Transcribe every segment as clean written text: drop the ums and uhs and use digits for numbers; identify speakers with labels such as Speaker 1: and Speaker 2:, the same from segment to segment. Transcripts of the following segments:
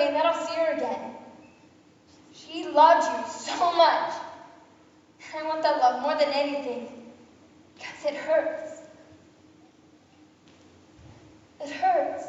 Speaker 1: praying that I'll see her again. She loved you so much. I want that love more than anything, because it hurts. It hurts.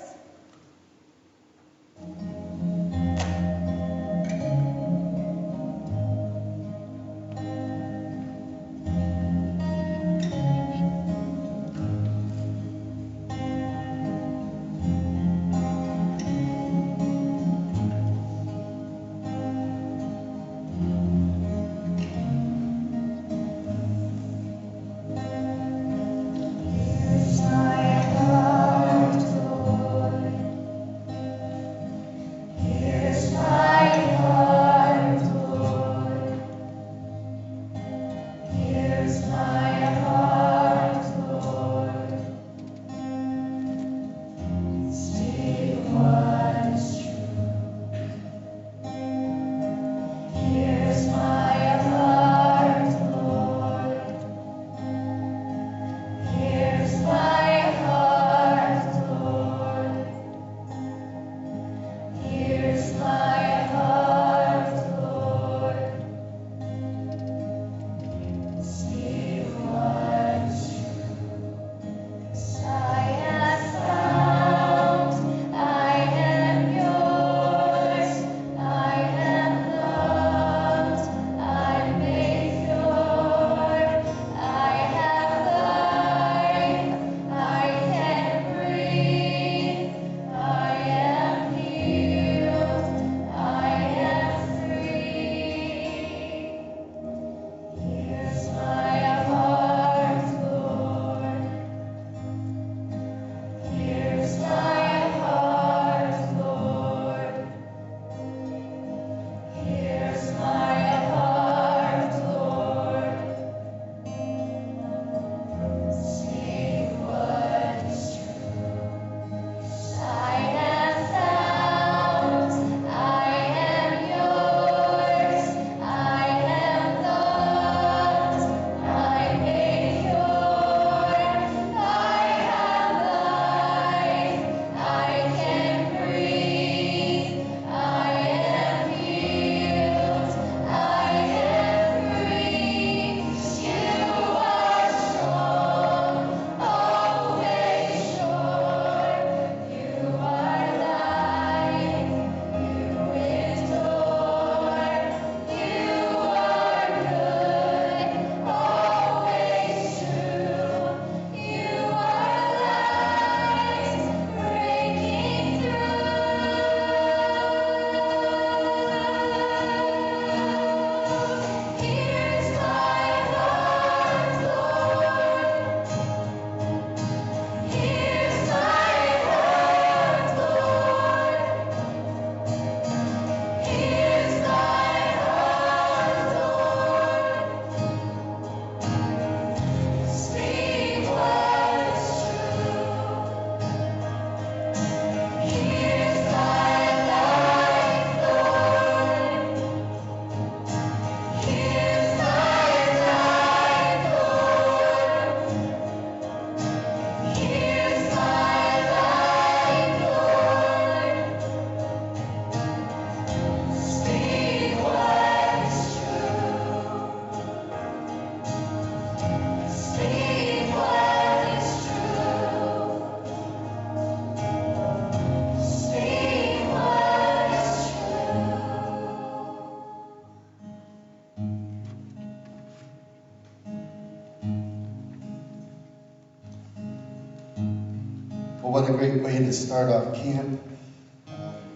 Speaker 2: Well, what a great way to start off camp.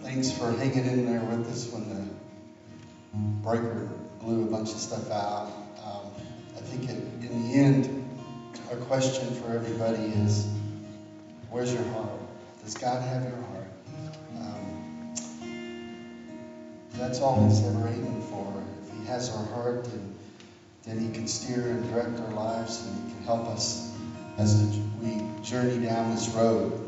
Speaker 2: Thanks for hanging in there with us when the breaker blew a bunch of stuff out. I think in the end, our question for everybody is, where's your heart? Does God have your heart? That's all He's ever aiming for. If He has our heart, then He can steer and direct our lives, and He can help us as we journey down this road.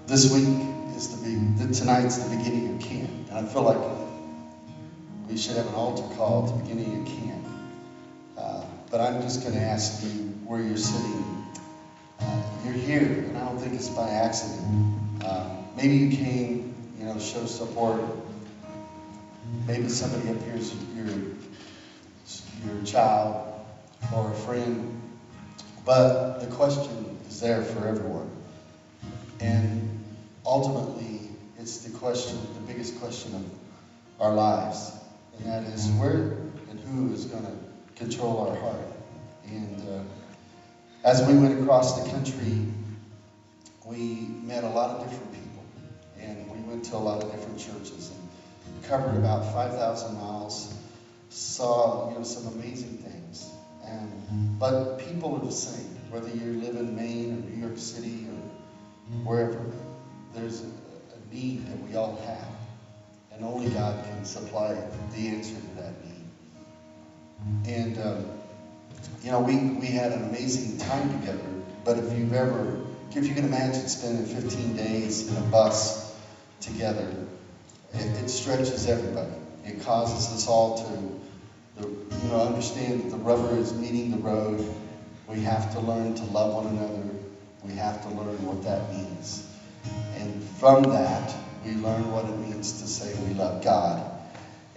Speaker 2: This week is tonight's the beginning of camp, and I feel like we should have an altar call at the beginning of camp. But I'm just going to ask you where you're sitting. You're here, and I don't think it's by accident. Maybe you came, show support. Maybe somebody up here is your child or a friend, but the question is there for everyone. And ultimately, it's the biggest question of our lives, and that is where and who is going to control our heart. And as we went across the country, we met a lot of different people, and we went to a lot of different churches and covered about 5,000 miles, saw some amazing things. But people are the same, whether you live in Maine or New York City or wherever. There's a need that we all have, and only God can supply the answer to that need. And we had an amazing time together. But if you can imagine spending 15 days in a bus together, it stretches everybody. It causes us all to understand that the rubber is meeting the road. We have to learn to love one another. We have to learn what that means. And from that, we learn what it means to say we love God.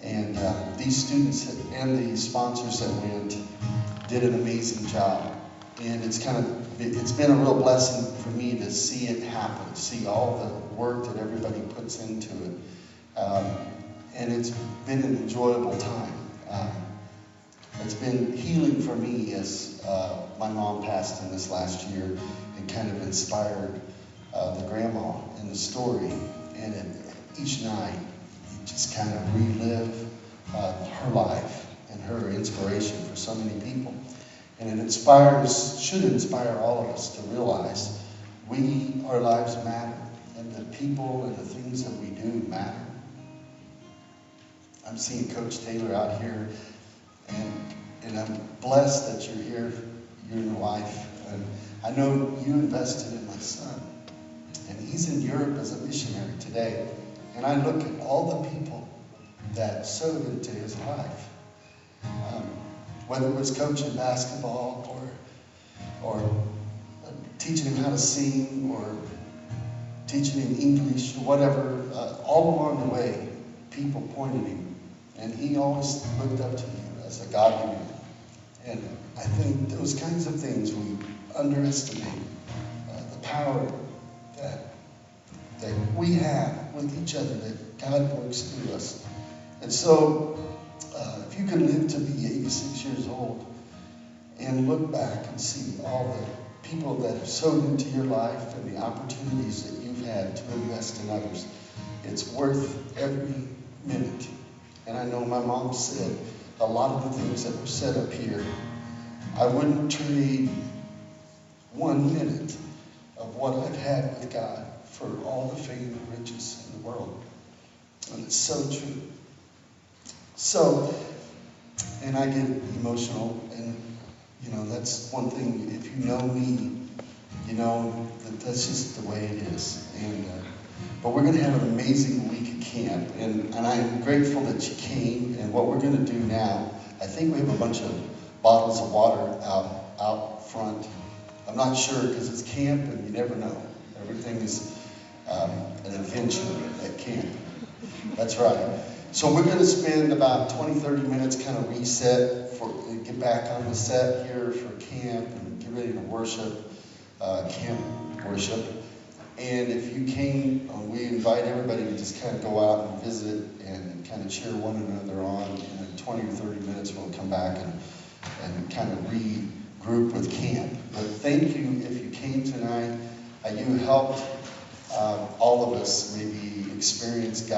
Speaker 2: And these students and the sponsors that went did an amazing job. And it's been a real blessing for me to see it happen, see all the work that everybody puts into it. And it's been an enjoyable time. It's been healing for me as my mom passed in this last year, and kind of inspired the grandma in the story. And each night, you just kind of relive her life and her inspiration for so many people. And it should inspire all of us to realize our lives matter, and the people and the things that we do matter. I'm seeing Coach Taylor out here, and I'm blessed that you're here, you and your wife. And I know you invested in my son, and he's in Europe as a missionary today. And I look at all the people that sowed into his life. Whether it was coaching basketball or teaching him how to sing or teaching him English or whatever, all along the way, people pointed him. And he always looked up to you as a godly man. And I think those kinds of things we underestimate, the power that we have with each other, that God works through us. And so, if you can live to be 86 years old and look back and see all the people that have sowed into your life and the opportunities that you've had to invest in others, it's worth every minute. And I know my mom said a lot of the things that were said up here, I wouldn't trade 1 minute of what I've had with God for all the fame and riches in the world. And it's so true. So, and I get emotional, and that's one thing. If you know me, you know that that's just the way it is. And but we're going to have an amazing week at camp, and I'm grateful that you came. And what we're going to do now, I think we have a bunch of bottles of water out front. I'm not sure because it's camp, and you never know. Everything is an adventure at camp. That's right. So we're going to spend about 20-30 minutes kind of reset get back on the set here for camp and get ready to worship, camp worship. And if you came, we invite everybody to just kind of go out and visit and kind of cheer one another on. And in 20 or 30 minutes, we'll come back and kind of regroup with camp. But thank you if you came tonight. You helped all of us maybe experience God.